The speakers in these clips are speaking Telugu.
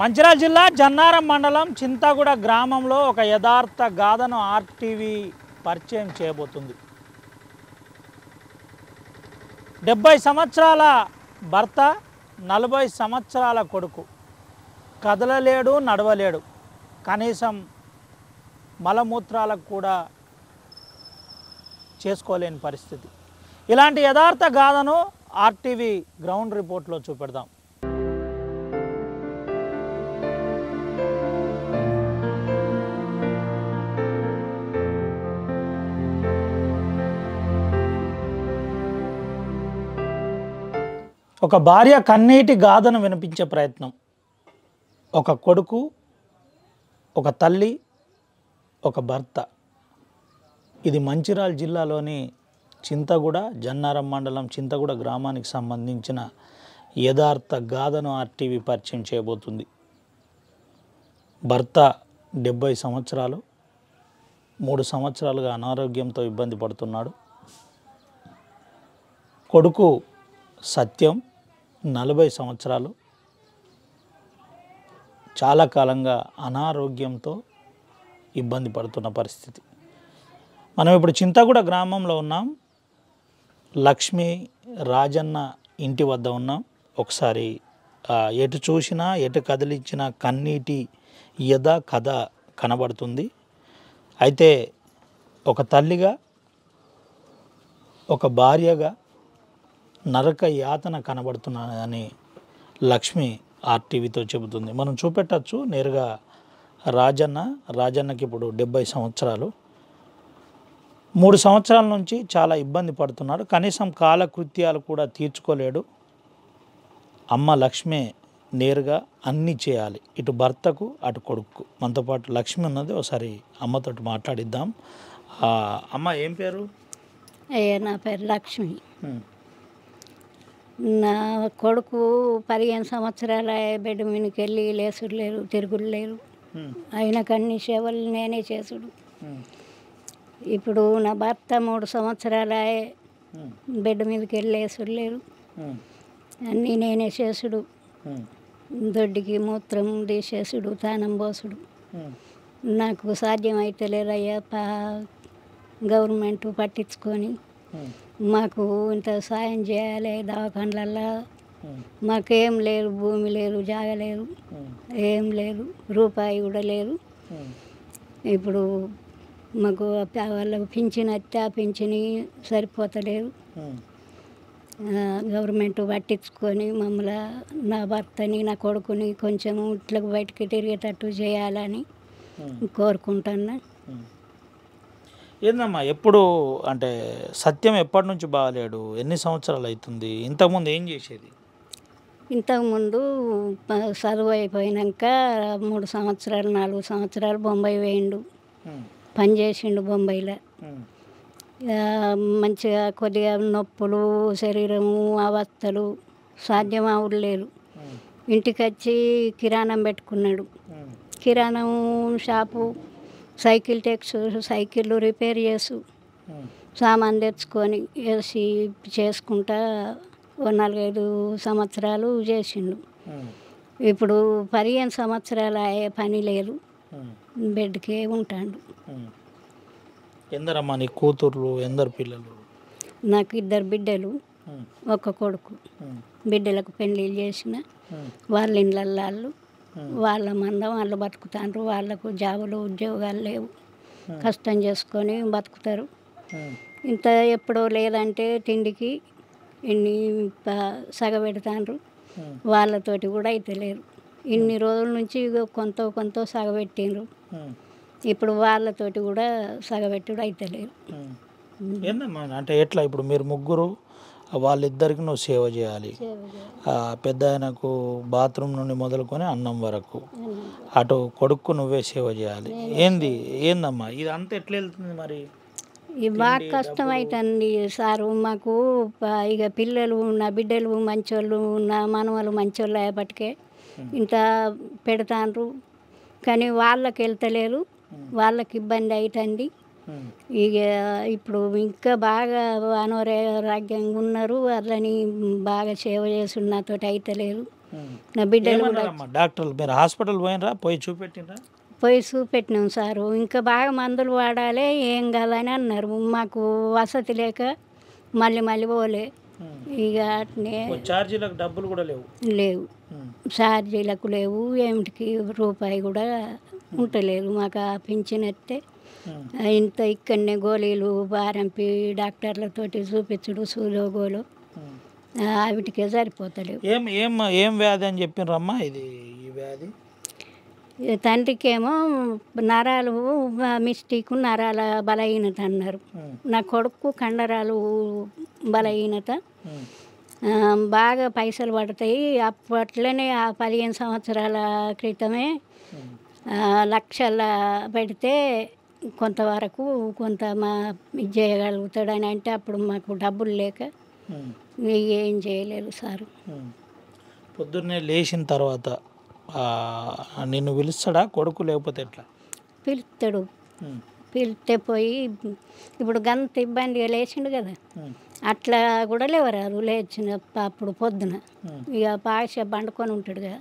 మంచిర్యాల జిల్లా జన్నారం మండలం చింతగూడ గ్రామంలో ఒక యథార్థ గాథను ఆర్టీవీ పరిచయం చేయబోతుంది. 70 సంవత్సరాల భర్త, 40 సంవత్సరాల కొడుకు. కదలలేడు, నడవలేడు, కనీసం మలమూత్రాలకు కూడా చేసుకోలేని పరిస్థితి. ఇలాంటి యథార్థ గాథను ఆర్టీవీ గ్రౌండ్ రిపోర్ట్లో చూపెడదాం. ఒక భార్య కన్నీటి గాథను వినిపించే ప్రయత్నం. ఒక కొడుకు, ఒక తల్లి, ఒక భర్త. ఇది మంచిర్యాల జిల్లాలోని చింతగూడ జన్నారం మండలం చింతగూడ గ్రామానికి సంబంధించిన యథార్థ గాథను ఆర్టీవీ పరిచయం చేయబోతుంది. భర్త 70 సంవత్సరాలు, 3 సంవత్సరాలుగా అనారోగ్యంతో ఇబ్బంది పడుతున్నాడు. కొడుకు సత్యం 40 సంవత్సరాలు, చాలా కాలంగా అనారోగ్యంతో ఇబ్బంది పడుతున్న పరిస్థితి. మనం ఇప్పుడు చింతగూడ గ్రామంలో ఉన్నాం. లక్ష్మి రాజన్న ఇంటి వద్ద ఉన్నాం. ఒకసారి ఎటు చూసినా ఎటు కదిలించిన కన్నీటి కథ కనబడుతుంది. అయితే ఒక తల్లిగా, ఒక భార్యగా నరక యాతన కనబడుతున్నదని లక్ష్మి ఆర్టీవీతో చెబుతుంది. మనం చూపెట్టచ్చు నేరుగా. రాజన్నకి ఇప్పుడు 70 సంవత్సరాలు. 3 సంవత్సరాల నుంచి చాలా ఇబ్బంది పడుతున్నాడు. కనీసం కాలకృత్యాలు కూడా తీర్చుకోలేడు. అమ్మ లక్ష్మి నేరుగా అన్నీ చేయాలి, ఇటు భర్తకు అటు కొడుకు. మనతో పాటు లక్ష్మి ఉన్నది, ఒకసారి అమ్మతోటి మాట్లాడిద్దాం. అమ్మ ఏం పేరు? నా పేరు లక్ష్మి. నా కొడుకు 15 సంవత్సరాల బెడ్ మీదకి వెళ్ళి లేసుడు లేరు, తిరుగుడు లేరు. ఆయనకు అన్ని సేవలు నేనే చేసుడు. ఇప్పుడు నా భర్త 3 సంవత్సరాల బెడ్ మీదకి వెళ్ళి లేసుడు లేరు, అన్నీ నేనే చేసుడు. దొడ్డికి మూత్రం తీసేసుడు, తానం పోసుడు నాకు సాధ్యం అయితే లేదయ్యా. గవర్నమెంట్ పట్టించుకొని మాకు ఇంత సాయం చేయాలి. దవాఖానలల్లో మాకేం లేరు, భూమి లేదు, జాగ లేదు, ఏం లేదు, రూపాయి కూడా లేదు. ఇప్పుడు మాకు వాళ్ళకు పింఛన్ వస్తే ఆ పింఛని సరిపోతలేదు. గవర్నమెంట్ పట్టించుకొని మమ్మల్ని, నా భర్తని, నా కొడుకుని కొంచెం ఇట్లకు బయటికి తిరిగేటట్టు చేయాలని కోరుకుంటున్నా. ఏందమ్మా ఎప్పుడు అంటే సత్యం ఎప్పటి నుంచి బాగాలేడు? ఎన్ని సంవత్సరాలు అవుతుంది? ఇంతకుముందు ఏం చేసేది? ఇంతకుముందు చదువు అయిపోయినాక 3 సంవత్సరాలు 4 సంవత్సరాలు బొంబాయి వేయండు, పని చేసిండు బొంబాయిలో. మంచిగా కొద్దిగా నొప్పులు, శరీరము, అవస్థలు సాధ్యం అవులేదు. ఇంటికి వచ్చి కిరాణం పెట్టుకున్నాడు. కిరాణం షాపు, సైకిల్ టెక్స్, సైకిళ్ళు రిపేర్ చేసు, సామాన్ తెచ్చుకొని వేసి చేసుకుంటా 4-5 సంవత్సరాలు చేసిండు. ఇప్పుడు 15 సంవత్సరాలు అయ్యే పని లేదు, బెడ్కే ఉంటాడు. ఎందరమ్మా నీ కూతుర్లు? ఎందరు పిల్లలు? నాకు 2 బిడ్డలు, ఒక కొడుకు. బిడ్డలకు పెళ్ళిళ్ళు చేసిన, వాళ్ళ ఇళ్ళల్లో వాళ్ళ మందం వాళ్ళు బతుకుతారు. వాళ్ళకు జాబులు, ఉద్యోగాలు లేవు, కష్టం చేసుకొని బతుకుతారు. ఇంత ఎప్పుడో లేదంటే తిండికి ఇన్ని సగబెడతారు. వాళ్ళతోటి కూడా అయితే లేరు. ఇన్ని రోజుల నుంచి కొంత సగబెట్టిండ్రు. ఇప్పుడు వాళ్ళతోటి కూడా సగబెట్టుడు అయితే లేరు. ఏందమ్మా అంటే ఎట్లా? ఇప్పుడు మీరు ముగ్గురు, వాళ్ళిద్దరికి నువ్వు సేవ చేయాలి. పెద్ద ఆయనకు బాత్రూమ్ నుండి మొదలుకొని అన్నం వరకు, అటు కొడుకు నువ్వే సేవ చేయాలి. ఏందమ్మా ఇది అంతా ఎట్లా వెళ్తుంది మరి? ఇది బాగా కష్టం అవుతుంది సారు మాకు. ఇక పిల్లలు, నా బిడ్డలు మంచోళ్ళు, నా మనవలు మంచోళ్ళు అయ్యేపటికే ఇంత పెడతాండ్రు. కానీ వాళ్ళకి వెళ్తలేరు, వాళ్ళకి ఇబ్బంది అవుతుంది. ఇక ఇప్పుడు ఇంకా బాగా అనారోగ్యంగా ఉన్నారు. వాళ్ళని బాగా సేవ చేసి నాతోటి అయితలేరు. నా బిడ్డలు కూడా ఏమన్నారమ్మా డాక్టర్లు? మీరు హాస్పిటల్ పోయినరా? పోయి చూపెట్టినరా? పోయి చూపెట్టినాం సారు. ఇంకా బాగా మందులు వాడాలి ఏం కాదని అన్నారు. మాకు వసతి లేక మళ్ళీ పోలే. ఇక అట్నే ఛార్జీలకు డబ్బులు కూడా లేవు. లేవు, ఛార్జీలకు లేవు, ఏమిటికి రూపాయి కూడా ఉంటలేదు. మాకు ఆ పింఛనెత్తే ఇంత ఇక్కడనే గోళీలు బారంపి డాక్టర్లతోటి చూపించుడు సూలోగోలు వాటికే సరిపోతలేవు. ఏం ఏం ఏం వ్యాధి అని చెప్పినరమ్మా? ఇది ఈ వ్యాధి తండ్రికేమో నరాలు మిస్టేక్, నరాల బలహీనత అన్నారు. నా కొడుకు కండరాలు బలహీనత. బాగా పైసలు పడతాయి. అప్పట్లోనే ఆ 15 సంవత్సరాల క్రితమే లక్షల పెడితే కొంతవరకు కొంత ఇది చేయగలుగుతాడని అంటే అప్పుడు మాకు డబ్బులు లేక ఏం చేయలేదు సారు. పొద్దున్నే లేచిన తర్వాత నిన్ను పిలుస్తాడా కొడుకు, లేకపోతే ఎట్లా? పిలుస్తాడు. పిలిస్తే పోయి ఇప్పుడు గంత ఇబ్బందిగా లేచిండు కదా, అట్లా కూడా లేవరారు. లేచిన అప్పుడు పొద్దున ఇక పాష పండుకొని ఉంటాడు కదా,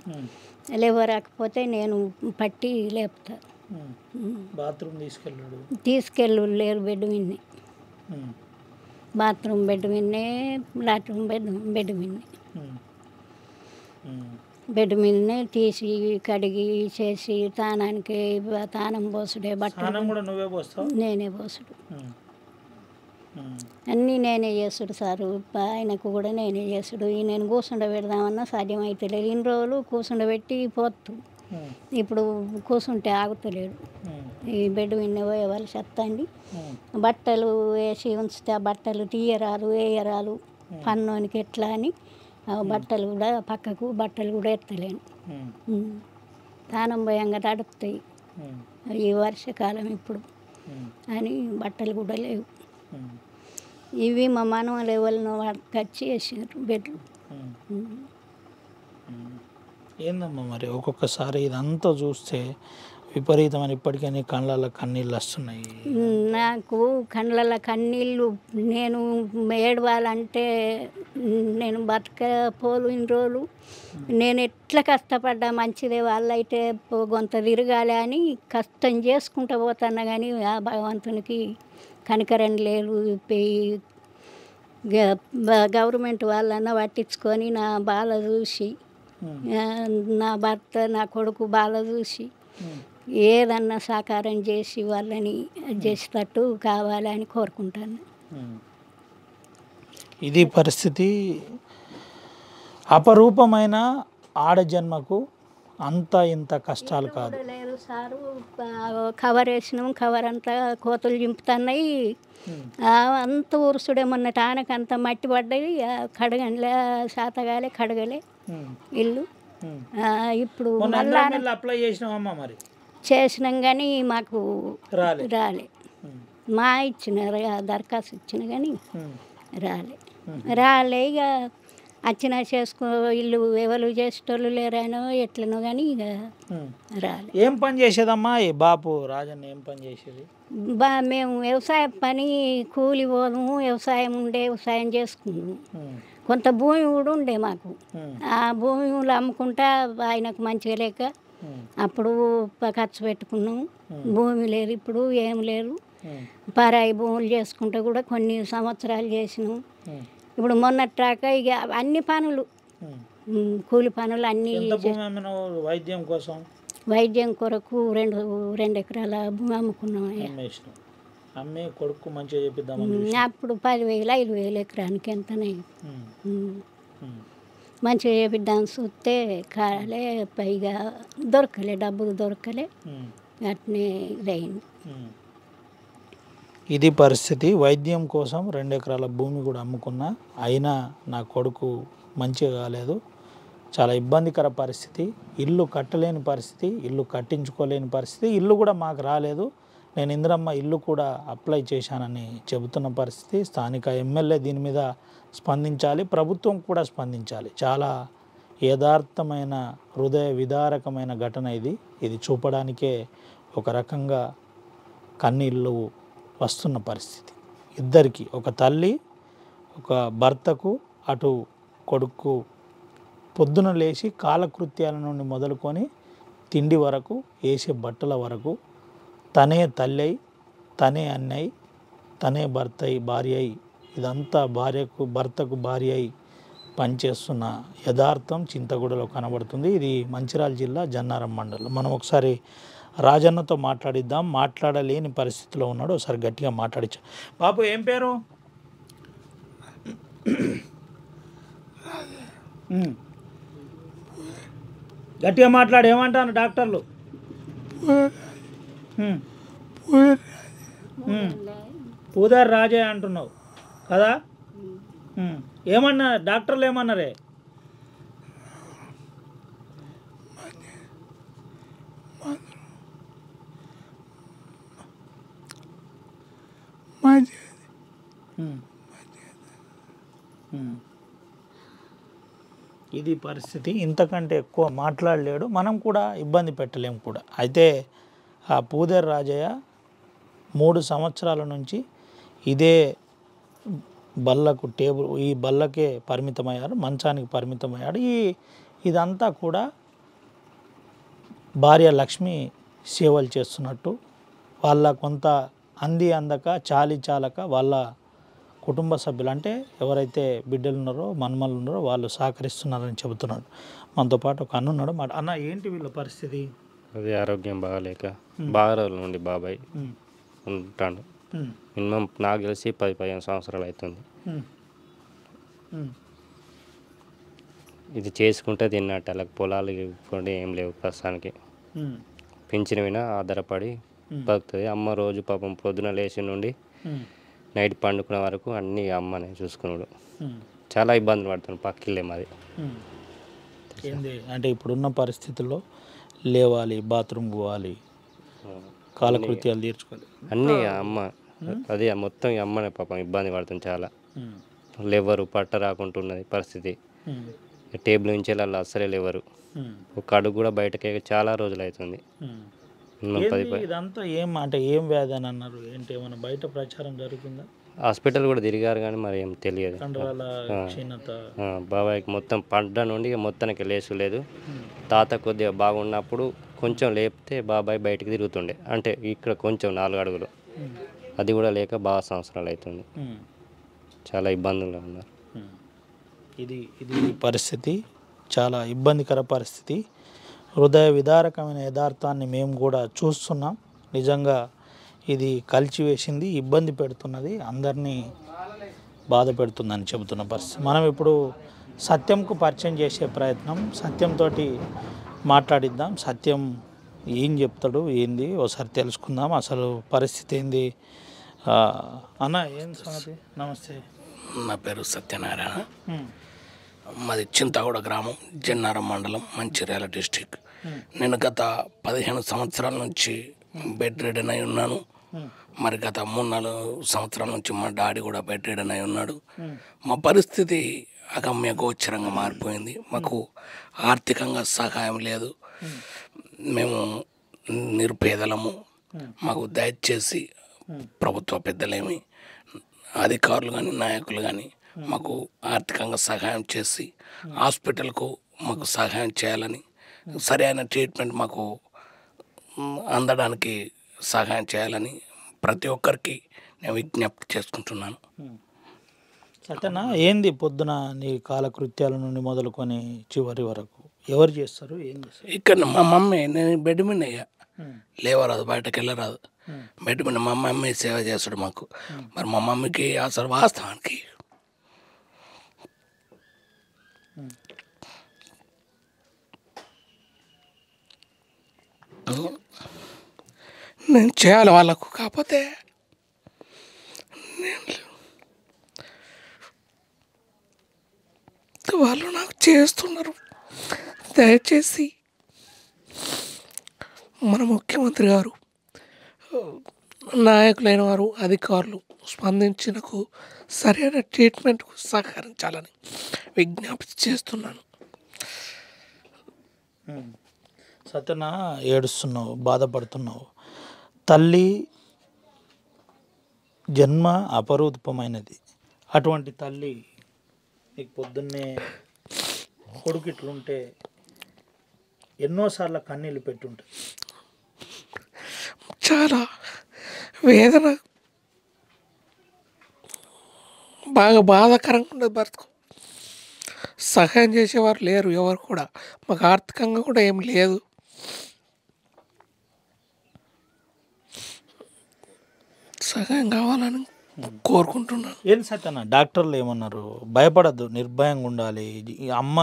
లేవరాకపోతే నేను పట్టి లేపుతా. బాత్రూమ్ తీసుకెళ్ళు లేరు బెడ్ విన్ని, బాత్రూమ్ బెడ్ విన్నే, లాట్రూమ్ బెడ్ విన్నే, బెడ్ మీదనే తీసి కడిగి చేసి తానానికి తానం పోసుడే, బట్టలు నేనే పోసుడు, అన్నీ నేనే చేసుడు సారు. ఆయనకు కూడా నేనే చేసుడు. నేను కూర్చుండబెడదామన్నా సాధ్యం అయితే లేదు. ఇన్ని రోజులు కూర్చుండబెట్టి పోతు, ఇప్పుడు కూర్చుంటే ఆగుతలేడు. ఈ బెడ్ విన్న పోయేవాళ్ళు చెత్తండి. బట్టలు వేసి ఉంచితే ఆ బట్టలు తీయరాలు వేయరాలు పన్నోనికి ఎట్లా అని బట్టలు కూడా పక్కకు బట్టలు కూడా ఎత్తలేను. తానం భయంగా తడుపుతాయి ఈ వర్షాకాలం ఇప్పుడు అని బట్టలు కూడా లేవు. ఇవి మా మనవలు ఎవరినో వచ్చి వేసారు బెడ్లు. ఏందమ్మా మరి ఒక్కొక్కసారి ఇదంతా చూస్తే విపరీతమైన ఇప్పటికీ కళ్ళల్లో కన్నీళ్ళు వస్తున్నాయి. నాకు కళ్ళల్లో కన్నీళ్ళు, నేను ఏడవాలంటే నేను బతకపోలు ఇన్ని రోజులు. నేను ఎట్లా కష్టపడ్డా మంచిదే, వాళ్ళైతే కొంత తిరగాలి అని కష్టం చేసుకుంటూ పోతున్నా కానీ ఆ భగవంతునికి కనికరం లేదు. గవర్నమెంట్ వాళ్ళన్నా పట్టించుకొని నా బాల చూసి, నా భర్త నా కొడుకు బాల చూసి ఏదన్నా సాకారం చేసి వాళ్ళని చేసేటట్టు కావాలని కోరుకుంటాను. ఇది పరిస్థితి. అపరూపమైన ఆడజన్మకు అంత ఇంత కష్టాలు కాదు. లేదు సారు, కవర్ వేసినాం, కవర్ అంతా కోతలు చింపుతున్నాయి. అంత ఊరుసుడే మొన్న టానకు అంత మట్టి పడ్డది. కడగలే, శాతగాలే కడగలే ఇల్లు. ఇప్పుడు అప్లై చేసినామమ్మా, మరి చేసినాం కానీ మాకు రాలే. మా ఇచ్చిన దరఖాస్తు ఇచ్చిన కానీ రాలే. ఇక వచ్చినా చేసుకో, ఇల్లు ఎవరు చేసేటోళ్ళు లేరానో ఎట్లనో కానీ ఇక రాలే. ఏం పని చేసేదమ్మా ఈ బాపు రాజన్న? ఏం పని చేసేది? మేము వ్యవసాయ పని కూలి పోదాము, వ్యవసాయం ఉండే వ్యవసాయం చేసుకున్నాము. కొంత భూమి కూడా ఉండే మాకు. ఆ భూమిలో అమ్ముకుంటా ఆయనకు మంచిగా లేక అప్పుడు ఖర్చు పెట్టుకున్నాము. భూమి లేదు, ఇప్పుడు ఏం లేదు. పరాయి భూములు చేసుకుంటూ కూడా కొన్ని సంవత్సరాలు చేసినాం. ఇప్పుడు మొన్నట్రాక ఇక అన్ని పనులు, కూలి పనులు అన్నీ. వైద్యం కోసం, వైద్యం కొరకు 2 ఎకరాల భూమి అమ్ముకున్నాం. అమ్మే కొడుకు మంచిగా చెప్పిద్దాం. అప్పుడు 10,000 5,000 ఎకరానికి ఎంతనే మంచిగా చేపిద్దాం చూస్తే కాలే, పైగా దొరకలే, డబ్బులు దొరకలే, అట్నే ఇదైంది. ఇది పరిస్థితి. వైద్యం కోసం 2 ఎకరాల భూమి కూడా అమ్ముకున్నా, అయినా నా కొడుకు మంచిగా కాలేదు. చాలా ఇబ్బందికర పరిస్థితి. ఇల్లు కట్టలేని పరిస్థితి, ఇల్లు కట్టించుకోలేని పరిస్థితి. ఇల్లు కూడా మాకు రాలేదు. నేను ఇందిరమ్మ ఇల్లు కూడా అప్లై చేశానని చెబుతున్న పరిస్థితి. స్థానిక ఎమ్మెల్యే దీని మీద స్పందించాలి, ప్రభుత్వం కూడా స్పందించాలి. చాలా యథార్థమైన హృదయ విదారకమైన ఘటన ఇది. ఇది చూపడానికే ఒక రకంగా కన్నీళ్ళు వస్తున్న పరిస్థితి. ఇద్దరికి, ఒక తల్లి, ఒక భర్తకు, అటు కొడుకు పొద్దున లేచి కాలకృత్యాల నుండి మొదలుకొని తిండి వరకు, వేసే బట్టల వరకు తనే తల్లి అయి, తనే అన్నయ్య, తనే భార్య అయి, ఇదంతా భర్తకు భార్య అయి పనిచేస్తున్న యథార్థం చింతగూడలో కనబడుతుంది. ఇది మంచిర్యాల జిల్లా జన్నారం మండలం. మనం ఒకసారి రాజన్నతో మాట్లాడిద్దాం. మాట్లాడలేని పరిస్థితిలో ఉన్నాడు. ఒకసారి గట్టిగా మాట్లాడించు. బాబు ఏం పేరు? గట్టిగా మాట్లాడు. ఏమంటాను డాక్టర్లు? పూదారి రాజే అంటున్నావు కదా? ఏమన్నా డాక్టర్లు ఏమన్నారే? ఇది పరిస్థితి. ఇంతకంటే ఎక్కువ మాట్లాడలేడు. మనం కూడా ఇబ్బంది పెట్టలేము కూడా. అయితే ఆ పూదేరు రాజయ్య 3 సంవత్సరాల నుంచి ఇదే బల్లకు ఈ బల్లకే పరిమితమయ్యాడు, మంచానికి పరిమితమయ్యాడు. ఇదంతా కూడా భార్య లక్ష్మి సేవలు చేస్తున్నట్టు, వాళ్ళ కొంత అందక చాలక వాళ్ళ కుటుంబ సభ్యులు అంటే ఎవరైతే బిడ్డలు ఉన్నారో మన్మలు ఉన్నారో వాళ్ళు సహకరిస్తున్నారని చెబుతున్నాడు. మనతో పాటు ఒక అన్న ఉన్నాడు. అన్న ఏంటి వీళ్ళ పరిస్థితి? అది ఆరోగ్యం బాగాలేక బాగా రోజుల నుండి బాబాయ్ ఉంటాడు. మినిమం నాకు తెలిసి 10-15 సంవత్సరాలు అవుతుంది. ఇది చేసుకుంటే తిన్నట్టు అలా పొలాలు కూడా ఏం లేవు ప్రస్తుతానికి. పెంచిన వినా ఆధారపడి బతుకుతుంది. అమ్మ రోజు పాపం పొద్దున లేచి నుండి నైట్ పండుకునే వరకు అన్నీ అమ్మనే చూసుకున్నాడు. చాలా ఇబ్బందులు పడుతున్నాడు. పక్కిల్లే మాది. ఏంది అంటే ఇప్పుడున్న పరిస్థితుల్లో లేవాలి, బాత్రూమ్ పోవాలి, కాలకృత్యాలు తీర్చుకోవాలి, అన్నీ అమ్మ. అది మొత్తం అమ్మనే పాపం ఇబ్బంది పడుతుంది చాలా. లేవరు, పట్ట రాకుంటున్నది పరిస్థితి. టేబుల్ నుంచి వెళ్ళాలి అస్సలే లేవరు. ఒక అడుగు కూడా బయటకే చాలా రోజులు అవుతుంది. ఇదంతా అంటే ఏం వ్యాధి అని అన్నారు? ఏంటి ఏమైనా బయట ప్రచారం జరుగుతుందా? హాస్పిటల్ కూడా తిరిగారు కానీ మరి ఏం తెలియదు. బాబాయ్కి మొత్తం పడ్డ నుండి మొత్తానికి లేసు లేదు. తాత కొద్దిగా బాగున్నప్పుడు కొంచెం లేపితే బాబాయ్ బయటికి తిరుగుతుండే, అంటే ఇక్కడ కొంచెం 4 అడుగులు. అది కూడా లేక బాగా సంవత్సరాలు అవుతుంది. చాలా ఇబ్బందులు ఉన్నారు. ఇది పరిస్థితి, చాలా ఇబ్బందికర పరిస్థితి. హృదయ విదారకమైన యథార్థాన్ని మేము కూడా చూస్తున్నాం. నిజంగా ఇది కలిచివేసింది, ఇబ్బంది పెడుతున్నది, అందరినీ బాధ పెడుతుందని చెబుతున్న పరిస్థితి. మనం ఇప్పుడు సత్యంకు పరిచయం చేసే ప్రయత్నం, సత్యంతో మాట్లాడిద్దాం. సత్యం ఏం చెప్తాడు, ఏంది ఒకసారి తెలుసుకుందాం. అసలు పరిస్థితి ఏంది? అన్న ఏం సంగతి? నమస్తే. నా పేరు సత్యనారాయణ. మాది చింతగూడ గ్రామం, జన్నారం మండలం, మంచిర్యాల డిస్టిక్. నేను గత 15 సంవత్సరాల నుంచి బెడ్ రిడన్ అయి ఉన్నాను. మరి గత 3-4 సంవత్సరాల నుంచి మా డాడీ కూడా బెడ్ రిడన్ అయి ఉన్నాడు. మా పరిస్థితి అగమ్య గోచరంగా మారిపోయింది. మాకు ఆర్థికంగా సహాయం లేదు. మేము నిరుపేదలము. మాకు దయచేసి ప్రభుత్వ పెద్దలేమి, అధికారులు కానీ నాయకులు కానీ మాకు ఆర్థికంగా సహాయం చేసి హాస్పిటల్కు మాకు సహాయం చేయాలని, సరైన ట్రీట్మెంట్ మాకు అందడానికి సహాయం చేయాలని ప్రతి ఒక్కరికి నేను విజ్ఞప్తి చేసుకుంటున్నాను. సత్యనా, ఏంది పొద్దున నీ కాలకృత్యాల నుండి మొదలుకొని చివరి వరకు ఎవరు చేస్తారు, ఏం చేస్తారు? ఇక్కడ మా మమ్మీ, నేను బెడ్ మీద అయ్యా, లేవరాదు, బయటకు వెళ్ళరాదు, బెడ్ మీద మా మమ్మీ సేవ చేస్తాడు మాకు. మరి మా మమ్మీకి అసలు వాస్తవానికి నేను చేయాలి వాళ్ళకు, కాకపోతే వాళ్ళు నాకు చేస్తున్నారు. దయచేసి మన ముఖ్యమంత్రి గారు, నాయకులైన వారు, అధికారులు స్పందించి నాకు సరైన ట్రీట్మెంట్కు సహకరించాలని విజ్ఞప్తి చేస్తున్నాను. సత్యనా, ఏడుస్తున్నావు, బాధపడుతున్నావు. తల్లి జన్మ అపరూపమైనది. అటువంటి తల్లి నీకు పొద్దున్నే కొడుకు ఇట్లుంటే ఎన్నోసార్లు కన్నీళ్ళు పెట్టుంటాయి. చాలా వేదన, బాగా బాధాకరంగా ఉండదు బ్రతుకు. సహాయం చేసేవారు లేరు ఎవరు కూడా, మాకు ఆర్థికంగా కూడా ఏం లేదు. సహాయం కావాలని కోరుకుంటున్నాను. ఏం సత్యన్న డాక్టర్లు ఏమన్నారు? భయపడద్దు, నిర్భయంగా ఉండాలి, ఈ అమ్మ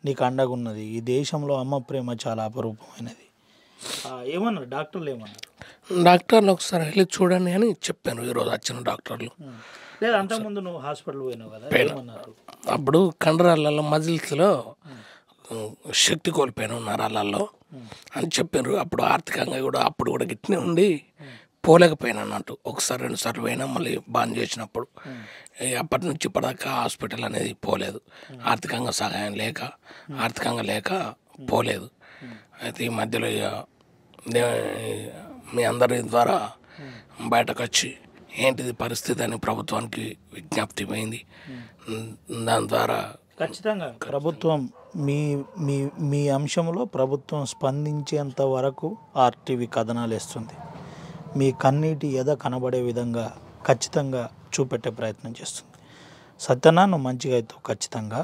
నీకు అండగా ఉన్నది, ఈ దేశంలో అమ్మ ప్రేమ చాలా అపరూపమైనది ఏమన్నారు డాక్టర్లు? ఏమన్నారు? డాక్టర్లు ఒకసారి వెళ్ళి చూడండి అని చెప్పాను ఈరోజు వచ్చిన డాక్టర్లు. లేదు అంతకుముందు నువ్వు హాస్పిటల్ పోయినావు కదా, ఏమన్నారు? అప్పుడు కండరాలలో మజిల్స్లో శక్తి కోల్పోయాను నరాలలో అని చెప్పారు. అప్పుడు ఆర్థికంగా కూడా అప్పుడు కూడా గిట్నే ఉండి పోలేకపోయాను అన్నట్టు. ఒకసారి 2 సార్లు పోయినా మళ్ళీ బాన్ చేసినప్పుడు అప్పటి నుంచి ఇప్పటిదాకా హాస్పిటల్ అనేది పోలేదు. ఆర్థికంగా సహాయం లేక, ఆర్థికంగా లేక పోలేదు. అయితే ఈ మధ్యలో ఇక మీ అందరి ద్వారా బయటకు వచ్చి ఏంటిది పరిస్థితి అని ప్రభుత్వానికి విజ్ఞప్తి పోయింది. దాని ద్వారా ఖచ్చితంగా ప్రభుత్వం మీ మీ మీ అంశంలో ప్రభుత్వం స్పందించేంత వరకు ఆర్టీవీ కథనాలు ఇస్తుంది. మీ కన్నీటి ఎద కనబడే విధంగా ఖచ్చితంగా చూపెట్టే ప్రయత్నం చేస్తుంది. సత్యనా నువ్వు మంచిగా అవుతావు ఖచ్చితంగా.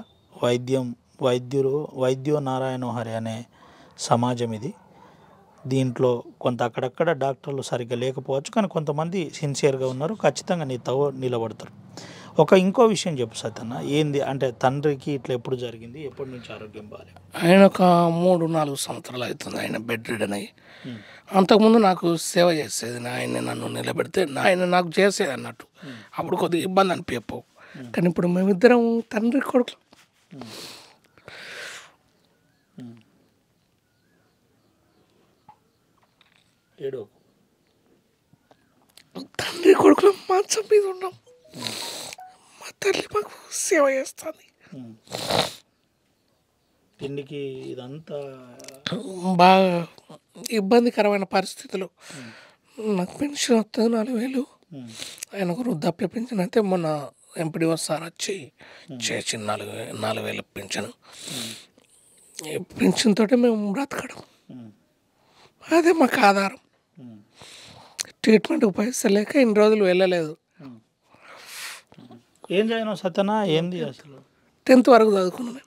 వైద్యో నారాయణో హరి అనే సమాజం ఇది. దీంట్లో కొంత అక్కడక్కడ డాక్టర్లు సరిగ్గా లేకపోవచ్చు, కానీ కొంతమంది సిన్సియర్గా ఉన్నారు, ఖచ్చితంగా నీ నిలబడతారు. ఇంకో విషయం చెప్పు సత్యన్న, ఏంది అంటే తండ్రికి ఇట్లా ఎప్పుడు జరిగింది, ఎప్పటి నుంచి ఆరోగ్యం బాగాలేదు? ఆయన ఒక 3-4 సంవత్సరాలు అవుతుంది ఆయన బెడ్ రిడన్ అయ్యి. అంతకుముందు నాకు సేవ చేసేది, ఆయన నన్ను నిలబెడితే ఆయన నాకు చేసేది అన్నట్టు. అప్పుడు కొద్దిగా ఇబ్బంది అనిపించవు, కానీ ఇప్పుడు మేమిద్దరం తండ్రి కొడుకు. తండ్రి కొడుకులు మంచం మీద ఉన్నాం, మా తల్లి మాకు సేవ చేస్తుంది. తిండికి ఇదంతా బాగా ఇబ్బందికరమైన పరిస్థితులు. నాకు పెన్షన్ వస్తుంది 4,000, ఆయనకు వృద్ధాప్య పెన్షన్ అయితే మొన్న ఎంపీడీఓ సార్ వచ్చి చేసి 4,000 పెన్షన్. పెన్షన్ తోటే మేము బ్రతకడం, అదే మాకు ఆధారం. ట్రీట్మెంట్కి పైసలు లేక ఇన్ని రోజులు వెళ్ళలేదు. ఏం చేయను సత్యనా, ఏంది అసలు? 10th వరకు చదువుకున్నాను నేను.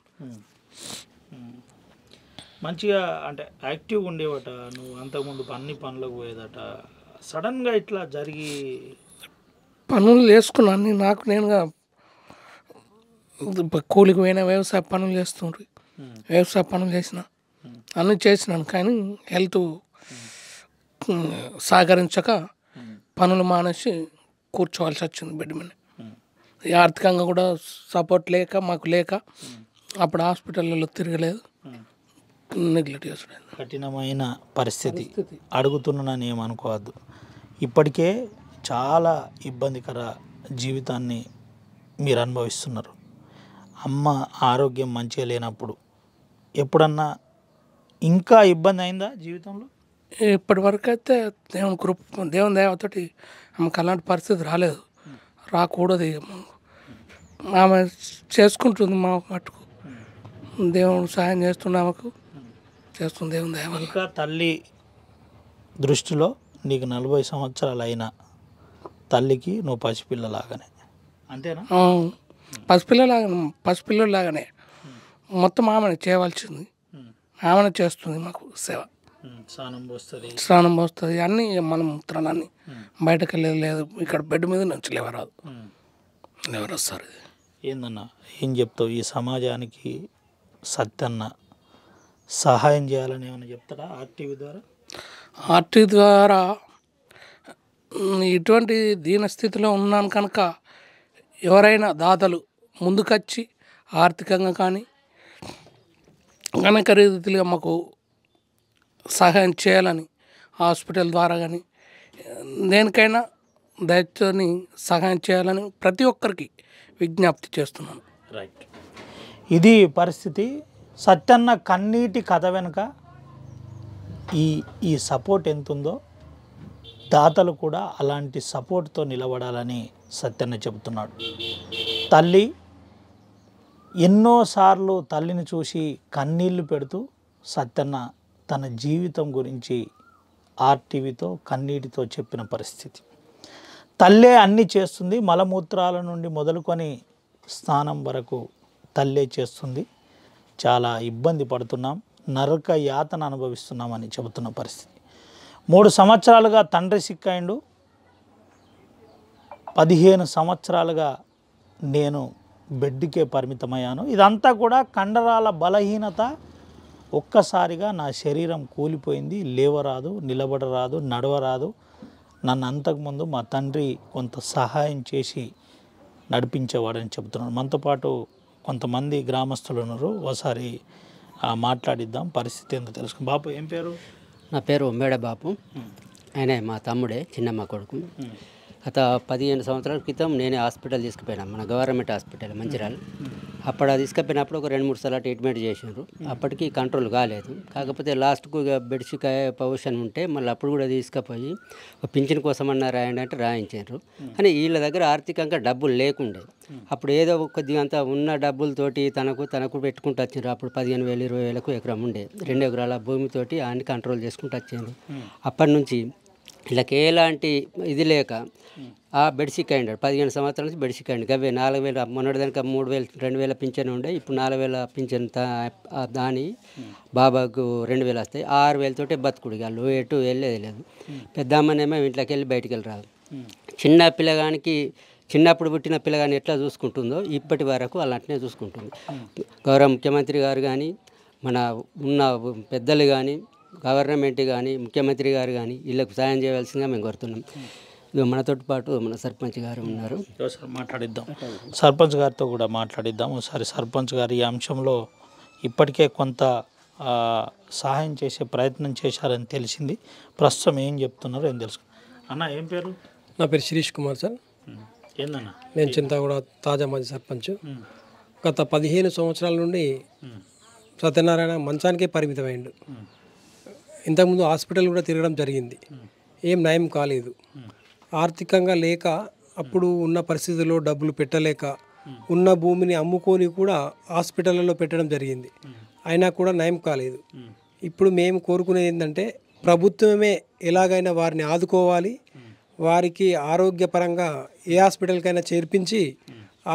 మంచిగా అంటే యాక్టివ్గా ఉండేవట నువ్వు, అంతకుముందు అన్ని పనులకు పోయేదట, సడన్గా ఇట్లా జరిగి పనులు చేసుకున్నాను అన్నీ నాకు నేనుగా. కూలికి పోయిన వ్యవసాయ పనులు చేస్తుండ్రి, వ్యవసాయ పనులు చేసిన అన్నీ చేసినాను, కానీ హెల్త్ సహకరించక పనులు మానేసి కూర్చోవాల్సి వచ్చింది బెడ్ మీద. ఆర్థికంగా కూడా సపోర్ట్ లేక మాకు లేక అప్పుడు హాస్పిటల్లో తిరగలేదు, నెగ్లెక్ట్ చేస్తున్నాను. కఠినమైన పరిస్థితి అడుగుతున్నానని ఏమనుకోవద్దు. ఇప్పటికే చాలా ఇబ్బందికర జీవితాన్ని మీరు అనుభవిస్తున్నారు. అమ్మ ఆరోగ్యం మంచిగా లేనప్పుడు ఎప్పుడన్నా ఇంకా ఇబ్బంది అయిందా జీవితంలో? ఇప్పటి వరకు అయితే దేవుని దయతోటి ఆమెకు అలాంటి పరిస్థితి రాలేదు, రాకూడదు. ఆమె చేసుకుంటుంది మా మటుకు, దేవుడు సాయం చేస్తుంది ఆమెకు, చేస్తుంది దేవుని దయ వల్ల. ఇంకా తల్లి దృష్టిలో నీకు 40 సంవత్సరాలు అయినా తల్లికి నువ్వు పసిపిల్లలాగానే, అంతేనా? పసిపిల్లలాగానే మొత్తం ఆమెను చేయవలసింది, ఆమెను చేస్తుంది మాకు సేవ. స్నానం పోస్తుంది అన్నీ, మన మూత్రాలన్నీ బయటకు వెళ్ళేది లేదు. ఇక్కడ బెడ్ మీద నుంచి లేవరాదు, ఎవరు వస్తారు? ఏందన్నా ఏం చెప్తావు ఈ సమాజానికి? సత్యన్న సహాయం చేయాలని ఏమైనా చెప్తారా ఆర్టీవీ ద్వారా? ఆర్టీవీ ద్వారా ఇటువంటి దీనస్థితిలో ఉన్నాను కనుక ఎవరైనా దాతలు ముందుకొచ్చి ఆర్థికంగా కానీ అనేక రీతిగా మాకు సహాయం చేయాలని, హాస్పిటల్ ద్వారా కానీ దేనికైనా దయచేసి సహాయం చేయాలని ప్రతి ఒక్కరికి విజ్ఞప్తి చేస్తున్నాను. రైట్, ఇది పరిస్థితి. సత్యన్న కన్నీటి కథ వెనుక ఈ సపోర్ట్ ఎంత ఉందో దాతలు కూడా అలాంటి సపోర్ట్తో నిలబడాలని సత్యన్న చెబుతున్నాడు. తల్లి ఎన్నోసార్లు తల్లిని చూసి కన్నీళ్లు పెడుతూ సత్యన్న తన జీవితం గురించి ఆర్టీవీతో కన్నీటితో చెప్పిన పరిస్థితి. తల్లే అన్నీ చేస్తుంది, మలమూత్రాల నుండి మొదలుకొని స్నానం వరకు తల్లే చేస్తుంది, చాలా ఇబ్బంది పడుతున్నాం, నరక యాతన అనుభవిస్తున్నామని చెబుతున్న పరిస్థితి. 3 సంవత్సరాలుగా తండ్రి సిక్కైండు, 15 సంవత్సరాలుగా నేను బెడ్కే పరిమితమయ్యాను. ఇదంతా కూడా కండరాల బలహీనత. ఒక్కసారిగా నా శరీరం కూలిపోయింది, లేవరాదు, నిలబడరాదు, నడవరాదు. నన్ను అంతకుముందు మా తండ్రి కొంత సహాయం చేసి నడిపించేవాడని చెబుతున్నాడు. మనతో పాటు కొంతమంది గ్రామస్తులు ఉన్నారు, ఒకసారి మాట్లాడిద్దాం, పరిస్థితి ఏంటో తెలుసుకుని. బాపు ఏం పేరు? నా పేరు మేడ బాపు. ఆయన మా తమ్ముడే, చిన్నమ్మ కొడుకు. గత 15 సంవత్సరాల క్రితం నేనే హాస్పిటల్ తీసుకుపోయినా, మన గవర్నమెంట్ హాస్పిటల్ మంచిర్యాల. అప్పుడు తీసుకుపోయినప్పుడు ఒక 2-3 సార్లు ట్రీట్మెంట్ చేసినారు. అప్పటికి కంట్రోల్ కాలేదు. కాకపోతే లాస్ట్కు ఇక బెడ్షికాయ పొజిషన్ ఉంటే మళ్ళీ అప్పుడు కూడా తీసుకుపోయి పింఛన్ కోసం అన్న రాయండి అంటే రాయించారు. కానీ వీళ్ళ దగ్గర ఆర్థికంగా డబ్బులు లేకుండే. అప్పుడు ఏదో కొద్దిగా అంతా ఉన్న డబ్బులతోటి తనకు పెట్టుకుంటూ వచ్చారు. అప్పుడు 15,000 20,000 ఎకరం ఉండే, 2 ఎకరాల భూమితోటి ఆయన్ని కంట్రోల్ చేసుకుంటూ వచ్చారు. అప్పటి నుంచి వీళ్ళకి ఎలాంటి ఇది లేక ఆ బెడ్షిక్ అయ్యాడు. 15 సంవత్సరాల నుంచి బెడ్షిక్ అయ్యండి. గవే 4,000 మొన్నటిదానికి 3,000 2,000 పింఛన్ ఉండే, ఇప్పుడు 4,000 పింఛన్ దాని బాబాకు 2,000 వస్తాయి. 6,000 తోటే బతుకుడు. వాళ్ళు ఎటు వెళ్ళేది లేదు. పెద్దమ్మనేమో ఇంట్లోకి వెళ్ళి బయటికి వెళ్ళి రాదు. చిన్న పిల్లగానికి చిన్నప్పుడు పుట్టిన పిల్లగాని ఎట్లా చూసుకుంటుందో ఇప్పటి వరకు అలా అట్నే చూసుకుంటుంది. గౌరవ ముఖ్యమంత్రి గారు కానీ, మన ఉన్న పెద్దలు కానీ, గవర్నమెంట్ కానీ, ముఖ్యమంత్రి గారు కానీ వీళ్ళకు సాయం చేయవలసిందిగా మేము కోరుతున్నాం. ఇక మనతో పాటు మన సర్పంచ్ గారు ఉన్నారు, మాట్లాడిద్దాం. సర్పంచ్ గారితో కూడా మాట్లాడిద్దాం ఒకసారి. సర్పంచ్ గారు ఈ అంశంలో ఇప్పటికే కొంత సహాయం చేసే ప్రయత్నం చేశారని తెలిసింది. ప్రస్తుతం ఏం చెప్తున్నారో ఏం తెలుసు. అన్న ఏం పేరు? నా పేరు శిరీష్ కుమార్ సార్. ఏందన్నా? నేను చింతగూడ తాజా మాజీ సర్పంచ్. గత 15 సంవత్సరాల నుండి సత్యనారాయణ మంచానికే పరిమితమైండు. ఇంతకుముందు హాస్పిటల్ కూడా తిరగడం జరిగింది, ఏం నయం కాలేదు. ఆర్థికంగా లేక అప్పుడు ఉన్న పరిస్థితుల్లో డబ్బులు పెట్టలేక ఉన్న భూమిని అమ్ముకొని కూడా హాస్పిటల్లో పెట్టడం జరిగింది, అయినా కూడా నయం కాలేదు. ఇప్పుడు మేము కోరుకునేది ఏంటంటే ప్రభుత్వమే ఎలాగైనా వారిని ఆదుకోవాలి, వారికి ఆరోగ్యపరంగా ఏ హాస్పిటల్కైనా చేర్పించి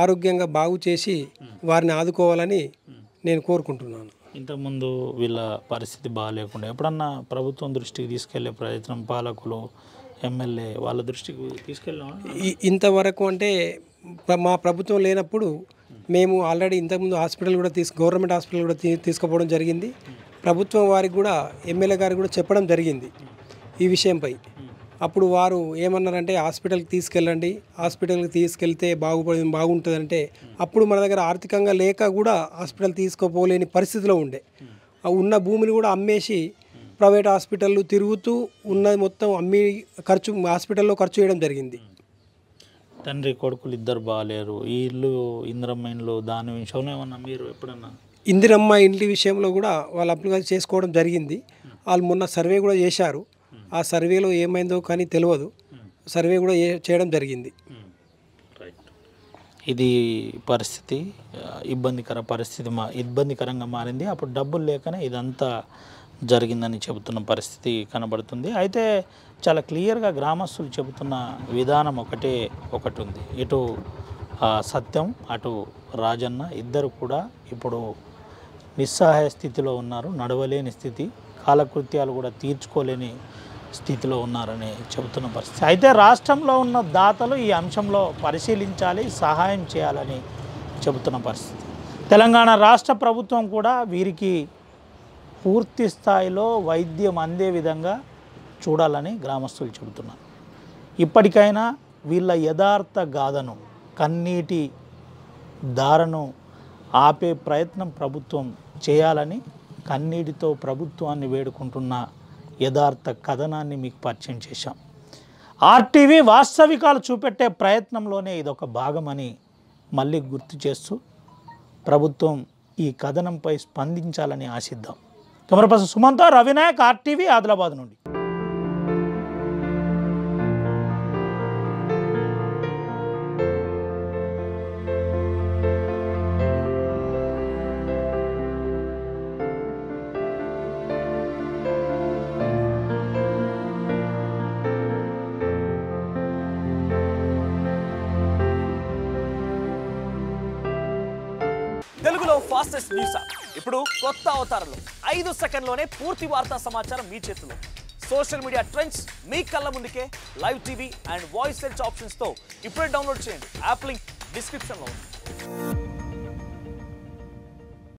ఆరోగ్యంగా బాగు చేసి వారిని ఆదుకోవాలని నేను కోరుకుంటున్నాను. ఇంతకుముందు వీళ్ళ పరిస్థితి బాగాలేకుండా ఎప్పుడన్నా ప్రభుత్వం దృష్టికి తీసుకెళ్లే ప్రయత్నం, పాలకులు, ఎమ్మెల్యే వాళ్ళ దృష్టికి తీసుకెళ్ళాం? ఇంతవరకు అంటే మా ప్రభుత్వం లేనప్పుడు మేము ఆల్రెడీ ఇంతకుముందు హాస్పిటల్ కూడా గవర్నమెంట్ హాస్పిటల్ కూడా తీసుకుపోవడం జరిగింది. ప్రభుత్వం వారికి కూడా ఎమ్మెల్యే గారికి కూడా చెప్పడం జరిగింది ఈ విషయంపై. అప్పుడు వారు ఏమన్నారంటే హాస్పిటల్కి తీసుకెళ్ళండి, హాస్పిటల్కి తీసుకెళ్తే బాగుంటుందంటే అప్పుడు మన దగ్గర ఆర్థికంగా లేక కూడా హాస్పిటల్ తీసుకుపోలేని పరిస్థితిలో ఉండే. ఉన్న భూమిని కూడా అమ్మేసి ప్రైవేట్ హాస్పిటళ్ళు తిరుగుతూ ఉన్నది మొత్తం అమ్మి హాస్పిటల్లో ఖర్చు చేయడం జరిగింది. తండ్రి కొడుకులు ఇద్దరు బాగాలేరు. ఈ ఇల్లు ఇందిరమ్మ ఇండ్లు దాని విషయంలో ఏమన్నా మీరు ఎప్పుడన్నా? ఇందిరమ్మ ఇంటి విషయంలో కూడా వాళ్ళు అప్లికేషన్ చేసుకోవడం జరిగింది. వాళ్ళు మొన్న సర్వే కూడా చేశారు. ఆ సర్వేలో ఏమైందో కానీ తెలియదు, సర్వే కూడా చేయడం జరిగింది. ఇది పరిస్థితి ఇబ్బందికరంగా మారింది. అప్పుడు డబ్బులు లేకనే ఇదంతా జరిగిందని చెబుతున్న పరిస్థితి కనబడుతుంది. అయితే చాలా క్లియర్గా గ్రామస్తులు చెబుతున్న విధానం ఒకటి ఉంది. ఇటు సత్యం అటు రాజన్న ఇద్దరు కూడా ఇప్పుడు నిస్సహాయ స్థితిలో ఉన్నారు, నడవలేని స్థితి, కాలకృత్యాలు కూడా తీర్చుకోలేని స్థితిలో ఉన్నారని చెబుతున్న పరిస్థితి. అయితే రాష్ట్రంలో ఉన్న దాతలు ఈ అంశంలో పరిశీలించాలి, సహాయం చేయాలని చెబుతున్న పరిస్థితి. తెలంగాణ రాష్ట్ర ప్రభుత్వం కూడా వీరికి పూర్తి స్థాయిలో వైద్యం అందే విధంగా చూడాలని గ్రామస్తులు చెబుతున్నారు. ఇప్పటికైనా వీళ్ళ యథార్థ గాథను, కన్నీటి దారను ఆపే ప్రయత్నం ప్రభుత్వం చేయాలని కన్నీటితో ప్రభుత్వాన్ని వేడుకుంటున్న యథార్థ కథనాన్ని మీకు పరిచయం చేశాం. ఆర్టీవీ వాస్తవికాలు చూపెట్టే ప్రయత్నంలోనే ఇదొక భాగమని మళ్ళీ గుర్తు చేస్తూ ప్రభుత్వం ఈ కథనంపై స్పందించాలని ఆశిద్దాం. Camera person Sumantho, Ravinayak, RTV, Adilabad నుండి. ఫాస్టెస్ట్ న్యూస్ యాప్ ఇప్పుడు కొత్త అవతారంలో 5 సెకండ్లోనే పూర్తి వార్తా సమాచారం మీ చేతిలో. సోషల్ మీడియా ట్రెండ్స్ మీ కళ్ళ ముందుకే live TV and voice search ఆప్షన్స్తో ఇప్పుడే డౌన్లోడ్ చేయండి. యాప్ లింక్ డిస్క్రిప్షన్లో ఉంది.